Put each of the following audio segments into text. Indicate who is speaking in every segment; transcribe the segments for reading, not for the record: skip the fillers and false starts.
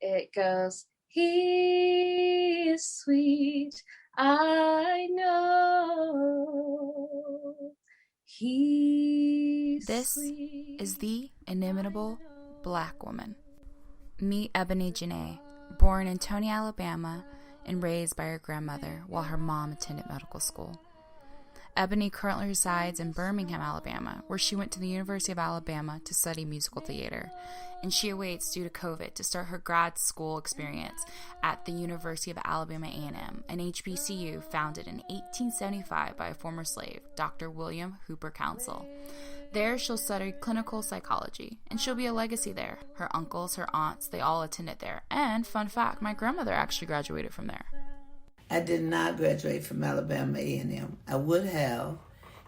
Speaker 1: It goes, he is sweet, I know. He's
Speaker 2: This
Speaker 1: sweet.
Speaker 2: is the inimitable Black woman. Meet Eboni Janaé, born in Tony, Alabama, and raised by her grandmother while her mom attended medical school. Eboni currently resides in Birmingham, Alabama, where she went to the University of Alabama to study musical theater, and she awaits, due to COVID, to start her grad school experience at the University of Alabama A&M, an HBCU founded in 1875 by a former slave, Dr. William Hooper Council. There, she'll study clinical psychology, and she'll be a legacy there. Her uncles, her aunts, they all attended there. And, fun fact, my grandmother actually graduated from there.
Speaker 3: I did not graduate from Alabama A&M. I would have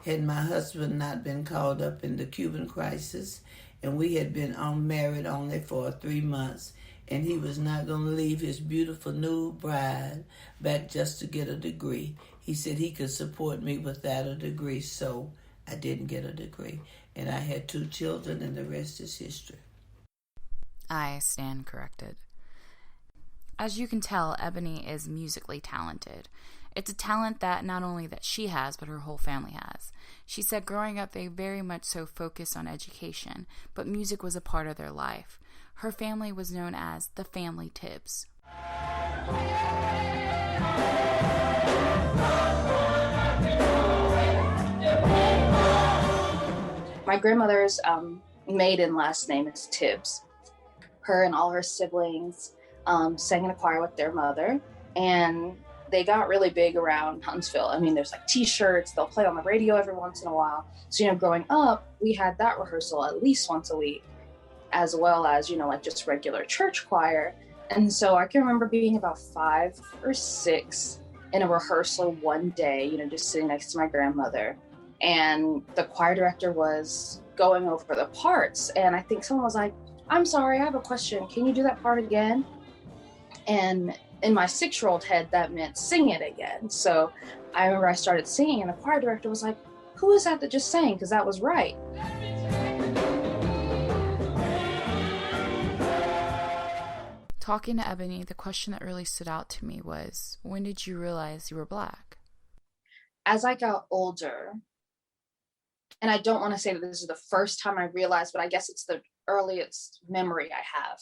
Speaker 3: had my husband not been caught up in the Cuban crisis, and we had been unmarried only for 3 months, and he was not going to leave his beautiful new bride back just to get a degree. He said he could support me without a degree, so I didn't get a degree, and I had 2 children, and the rest is history.
Speaker 2: I stand corrected. As you can tell, Eboni is musically talented. It's a talent that not only that she has, but her whole family has. She said growing up, they very much so focused on education, but music was a part of their life. Her family was known as the family Tibbs.
Speaker 1: My grandmother's maiden last name is Tibbs. Her and all her siblings sang in a choir with their mother, and they got really big around Huntsville. I mean, there's like t-shirts, they'll play on the radio every once in a while. So, growing up, we had that rehearsal at least once a week, as well as, like just regular church choir. And so I can remember being about 5 or 6 in a rehearsal one day, just sitting next to my grandmother. And the choir director was going over the parts. And I think someone was like, I'm sorry, I have a question. Can you do that part again? And in my 6-year-old head, that meant sing it again. So I remember I started singing, and the choir director was like, who is that just sang? Because that was right.
Speaker 2: Talking to Eboni, the question that really stood out to me was, when did you realize you were Black?
Speaker 1: As I got older, and I don't want to say that this is the first time I realized, but I guess it's the earliest memory I have.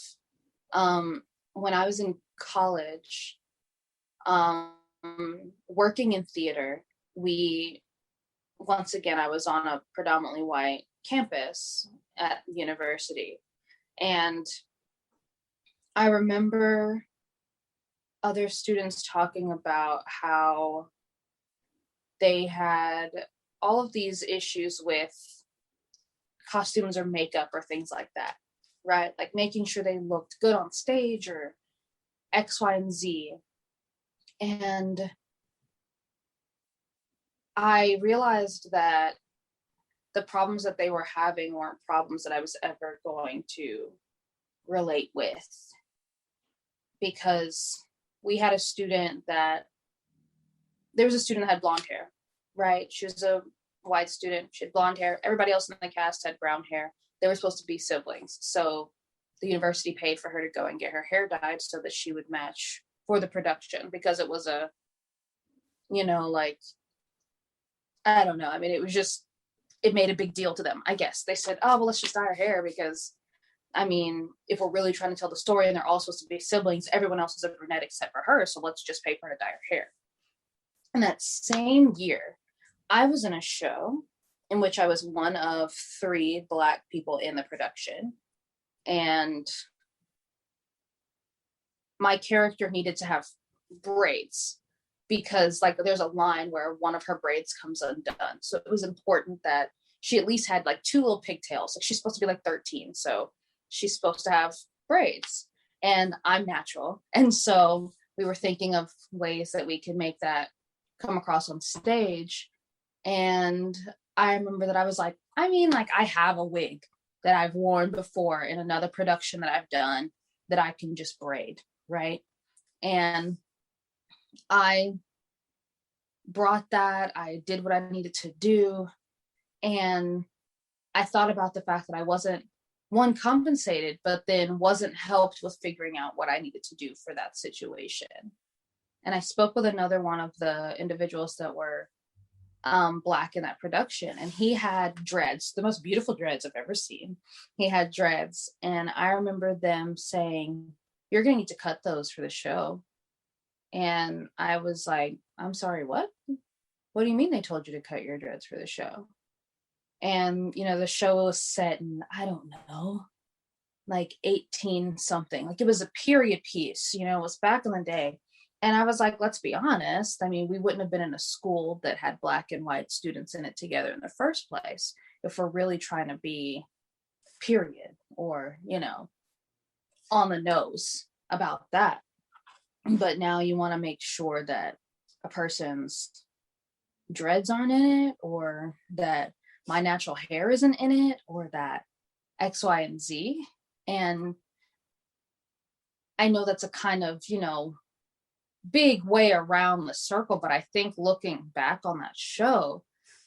Speaker 1: When I was in college, working in theater, I was on a predominantly white campus at the university. And I remember other students talking about how they had all of these issues with costumes or makeup or things like that, right? Like making sure they looked good on stage or X, Y, and Z. And I realized that the problems that they were having weren't problems that I was ever going to relate with, because there was a student that had blonde hair, right? She was a white student. She had blonde hair. Everybody else in the cast had brown hair. They were supposed to be siblings. So the university paid for her to go and get her hair dyed so that she would match for the production, because it was I don't know. I mean, it made a big deal to them, I guess. They said, oh, well, let's just dye her hair because, I mean, if we're really trying to tell the story and they're all supposed to be siblings, everyone else is a brunette except for her. So let's just pay for her to dye her hair. And that same year, I was in a show in which I was one of 3 Black people in the production. And my character needed to have braids because there's a line where one of her braids comes undone. So it was important that she at least had 2 little pigtails. She's supposed to be 13. So she's supposed to have braids, and I'm natural. And so we were thinking of ways that we could make that come across on stage. And I remember that I was like, I have a wig that I've worn before in another production that I've done that I can just braid, right? And I brought that, I did what I needed to do. And I thought about the fact that I wasn't one, compensated, but then wasn't helped with figuring out what I needed to do for that situation. And I spoke with another one of the individuals that were Black in that production, and he had dreads, the most beautiful dreads I've ever seen. He had dreads, and I remember them saying, "You're gonna need to cut those for the show." And I was like, "I'm sorry, what? What do you mean they told you to cut your dreads for the show?" And the show was set in, I don't know, like 18 something, like it was a period piece, it was back in the day. And I was like, let's be honest. I mean, we wouldn't have been in a school that had Black and white students in it together in the first place if we're really trying to be period or, on the nose about that. But now you want to make sure that a person's dreads aren't in it, or that my natural hair isn't in it, or that X, Y, and Z. And I know that's a kind of, big way around the circle, but I think looking back on that show,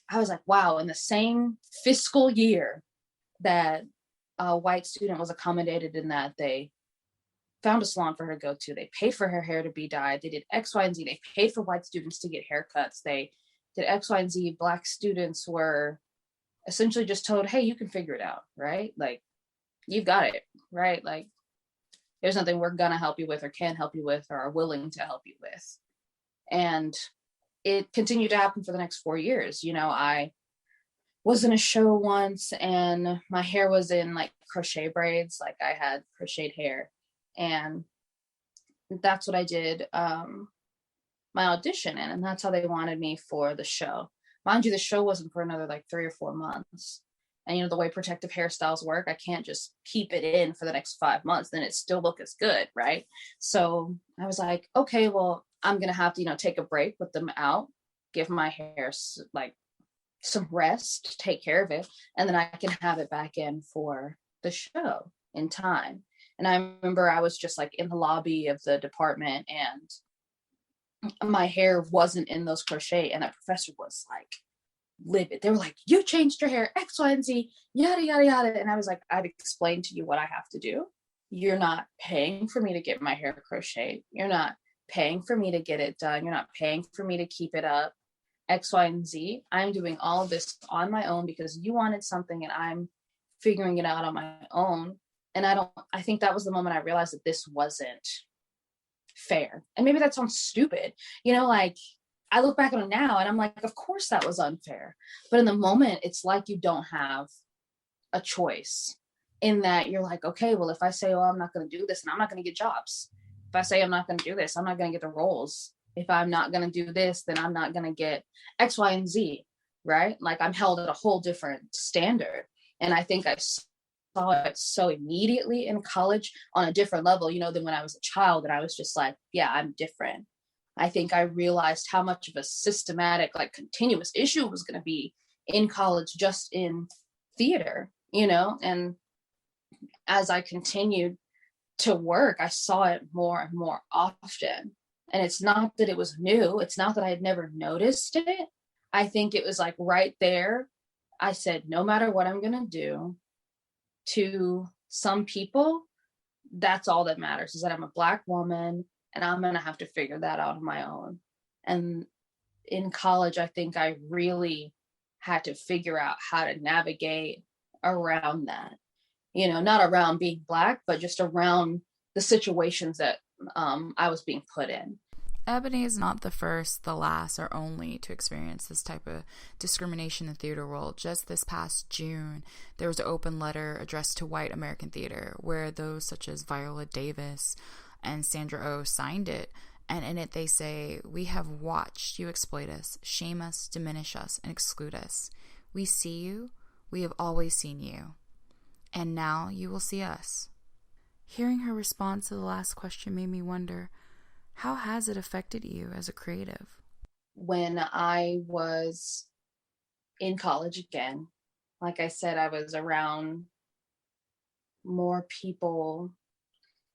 Speaker 1: I was like, wow, in the same fiscal year that a white student was accommodated in that they found a salon for her to go to, they paid for her hair to be dyed, they did X, Y, and Z, they paid for white students to get haircuts, they did X, Y, and Z, Black students were essentially just told, hey, you can figure it out, right? Like, you've got it, right? Like, there's nothing we're gonna help you with or can help you with or are willing to help you with. And it continued to happen for the next 4 years. I was in a show once and my hair was in like crochet braids, like I had crocheted hair. And that's what I did my audition in, and that's how they wanted me for the show. Mind you, the show wasn't for another like 3 or 4 months. And the way protective hairstyles work, I can't just keep it in for the next 5 months, then it still look as good, right? So I was like, okay, well, I'm gonna have to, take a break, put them out, give my hair like some rest, take care of it, and then I can have it back in for the show in time. And I remember I was just like in the lobby of the department, and my hair wasn't in those crochet, and that professor was like livid. They were like, you changed your hair, X, Y, and Z, yada, yada, yada. And I was like, I've explained to you what I have to do. You're not paying for me to get my hair crocheted. You're not paying for me to get it done. You're not paying for me to keep it up, X, Y, and Z. I'm doing all of this on my own because you wanted something and I'm figuring it out on my own. And I think that was the moment I realized that this wasn't fair. And maybe that sounds stupid, like I look back on it now and I'm like, of course that was unfair. But in the moment, it's like you don't have a choice, in that you're like, okay, well, if I say, oh, I'm not going to do this, and I'm not going to get jobs. If I say I'm not going to do this, I'm not going to get the roles. If I'm not going to do this, then I'm not going to get X, Y, and Z, right? Like I'm held at a whole different standard. And I think I saw it so immediately in college on a different level, than when I was a child. And I was just like, yeah, I'm different. I think I realized how much of a systematic, like continuous issue was going to be in college, just in theater, and as I continued to work, I saw it more and more often. And it's not that it was new. It's not that I had never noticed it. I think it was like right there. I said, no matter what I'm going to do, to some people, that's all that matters, is that I'm a Black woman and I'm going to have to figure that out on my own. And in college, I think I really had to figure out how to navigate around that, not around being Black, but just around the situations that I was being put in.
Speaker 2: Eboni is not the first, the last, or only to experience this type of discrimination in the theater world. Just this past June, there was an open letter addressed to white American theater where those such as Viola Davis and Sandra Oh signed it. And in it they say, we have watched you exploit us, shame us, diminish us, and exclude us. We see you. We have always seen you. And now you will see us. Hearing her response to the last question made me wonder, how has it affected you as a creative?
Speaker 1: When I was in college again, like I said, I was around more people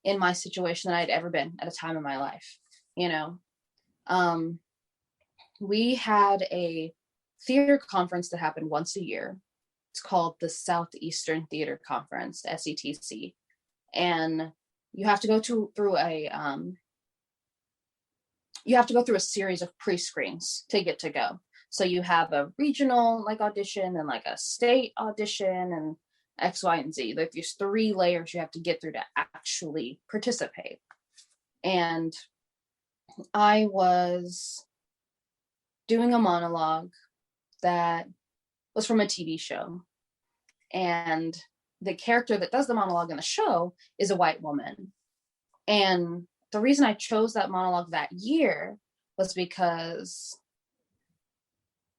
Speaker 1: in my situation than I'd ever been at a time in my life. We had a theater conference that happened once a year. It's called the Southeastern Theater Conference, SETC. And you have to go through a series of pre-screens to get to go. So you have a regional like audition and like a state audition and X, Y, and Z. Like there's 3 layers you have to get through to actually participate. And I was doing a monologue that was from a TV show. And the character that does the monologue in the show is a white woman. And the reason I chose that monologue that year was because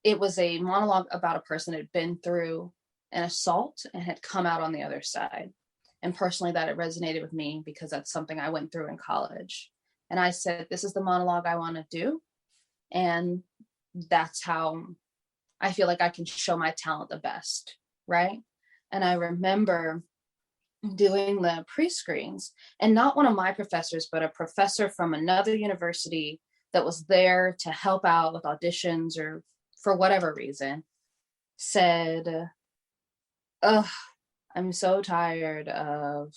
Speaker 1: it was a monologue about a person that had been through an assault and had come out on the other side. And personally, that it resonated with me because that's something I went through in college. And I said, this is the monologue I want to do. And that's how I feel like I can show my talent the best, right? And I remember doing the pre-screens, and not one of my professors, but a professor from another university that was there to help out with auditions or for whatever reason, said, "Ugh, I'm so tired of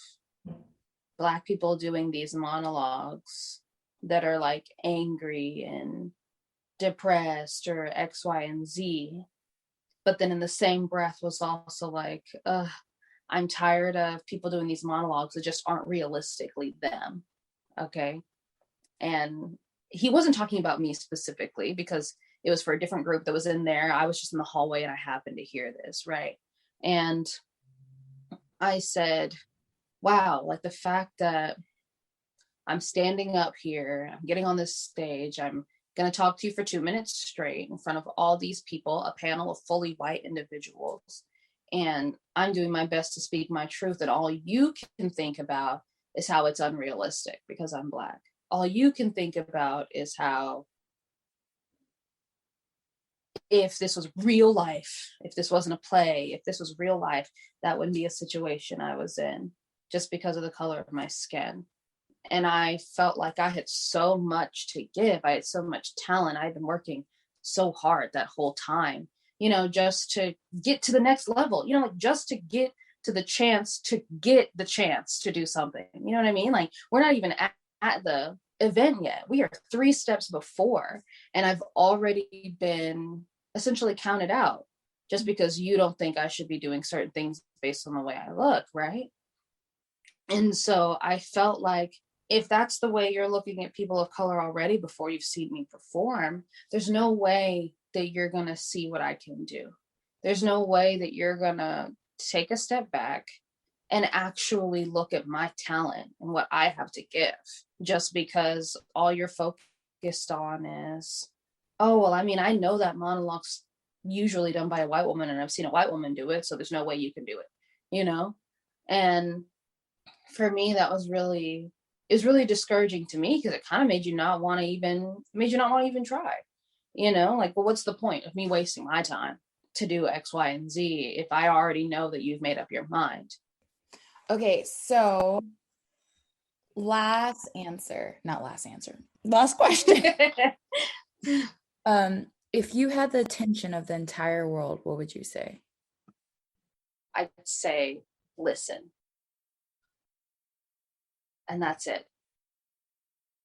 Speaker 1: Black people doing these monologues that are like angry and depressed or X, Y, and Z." But then in the same breath was also like, ugh, I'm tired of people doing these monologues that just aren't realistically them. Okay. And he wasn't talking about me specifically because it was for a different group that was in there. I was just in the hallway and I happened to hear this. Right. And I said, wow, like the fact that I'm standing up here, I'm getting on this stage, I'm going to talk to you for 2 minutes straight in front of all these people, a panel of fully white individuals. And I'm doing my best to speak my truth. And all you can think about is how it's unrealistic because I'm Black. All you can think about is how if this was real life, if this wasn't a play, if this was real life, that wouldn't be a situation I was in just because of the color of my skin. And I felt like I had so much to give. I had so much talent. I'd been working so hard that whole time, you know, just to get to the next level, you know, like just to get to the chance to get the chance to do something. You know what I mean? Like we're not even at the event yet. We are 3 steps before, and I've already been essentially counted out just because you don't think I should be doing certain things based on the way I look, right? And so I felt like if that's the way you're looking at people of color already before you've seen me perform, there's no way that you're going to see what I can do. There's no way that you're going to take a step back and actually look at my talent and what I have to give, just because all you're focused on is, oh, well, I mean, I know that monologue's usually done by a white woman and I've seen a white woman do it, so there's no way you can do it, you know? And for me, that was really, it was really discouraging to me because it kind of made you not want to even try, you know, like, well, what's the point of me wasting my time to do X, Y, and Z if I already know that you've made up your mind?
Speaker 2: Okay, so last question. If you had the attention of the entire world, what would you say?
Speaker 1: I'd say, listen. And that's it.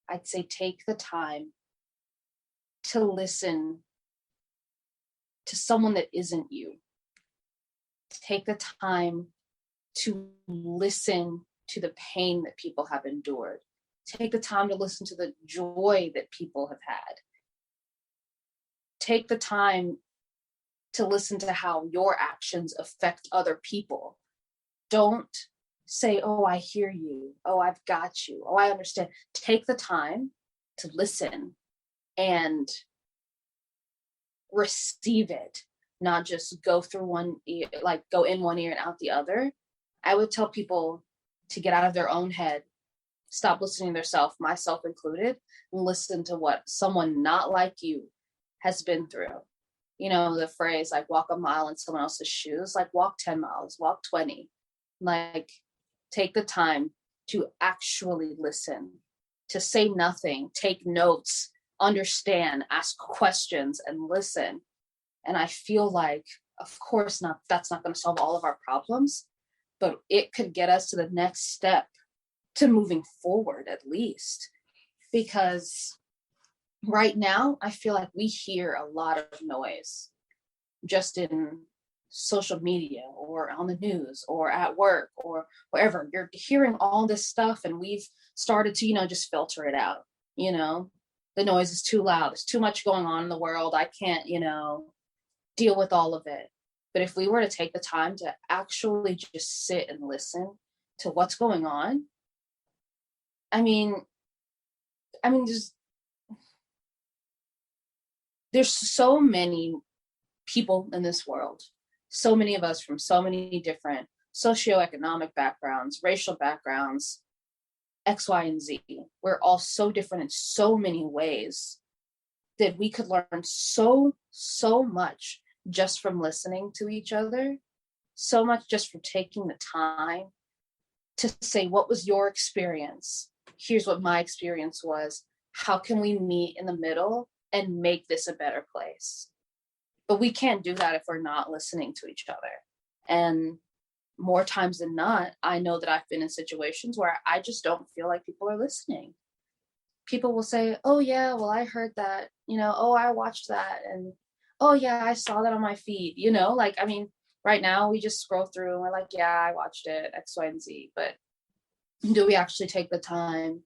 Speaker 1: I'd say take the time to listen to someone that isn't you. Take the time to listen to the pain that people have endured. Take the time to listen to the joy that people have had. Take the time to listen to how your actions affect other people. Don't say, oh, I hear you. Oh, I've got you. Oh, I understand. Take the time to listen and receive it, not just go through one ear, like go in one ear and out the other. I would tell people to get out of their own head, stop listening to themselves, myself included, and listen to what someone not like you has been through. You know, the phrase like walk a mile in someone else's shoes, like walk 10 miles, walk 20. Like take the time to actually listen, to say nothing, take notes, understand, ask questions, and listen. And I feel like Of course not, that's not going to solve all of our problems, but it could get us to the next step to moving forward at least. Because right now, I feel like we hear a lot of noise just in social media or on the news or at work or wherever. You're hearing all this stuff, and we've started to, just filter it out. The noise is too loud. There's too much going on in the world. I can't, deal with all of it. But if we were to take the time to actually just sit and listen to what's going on, I mean, there's so many people in this world, so many of us from so many different socioeconomic backgrounds, racial backgrounds, X, Y, and Z. We're all so different in so many ways that we could learn so much just from listening to each other, so much just from taking the time to say, what was your experience? Here's what my experience was. How can we meet in the middle and make this a better place? But we can't do that if we're not listening to each other. And more times than not, I know that I've been in situations where I just don't feel like people are listening. People will say, oh yeah, well, I heard that, oh, I watched that. And oh yeah, I saw that on my feed, right now we just scroll through and we're like, yeah, I watched it, X, Y, and Z. But do we actually take the time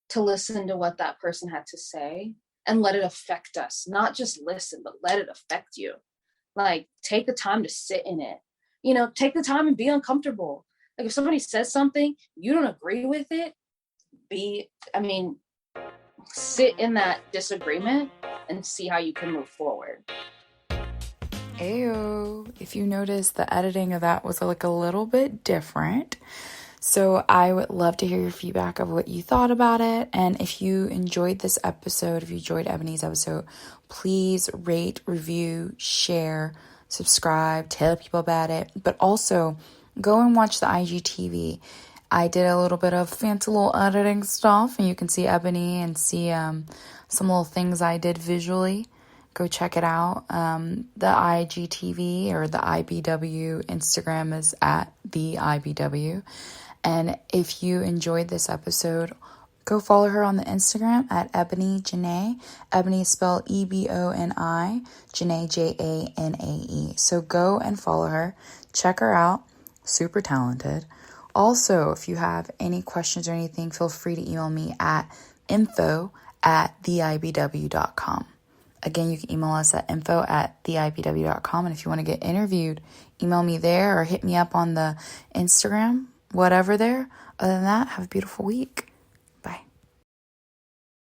Speaker 1: to listen to what that person had to say and let it affect us? Not just listen, but let it affect you. Like, take the time to sit in it. Take the time and be uncomfortable. Like, if somebody says something, you don't agree with it, sit in that disagreement and see how you can move forward.
Speaker 2: Ayo. If you notice, the editing of that was like a little bit different. So I would love to hear your feedback of what you thought about it. And if you enjoyed this episode, if you enjoyed Ebony's episode, please rate, review, share, subscribe, tell people about it. But also go and watch the IGTV. I did a little bit of fancy little editing stuff, and you can see Ebony and see some little things I did visually. Go check it out. The IGTV or the IBW Instagram is at the IBW. And if you enjoyed this episode, go follow her on the Instagram at Eboni Janaé. Ebony is spelled Eboni, Janaé Janae. So go and follow her. Check her out. Super talented. Also, if you have any questions or anything, feel free to email me at info@theibw.com. Again, you can email us at info@theibw.com. And if you want to get interviewed, email me there or hit me up on the Instagram, whatever there. Other than that, have a beautiful week.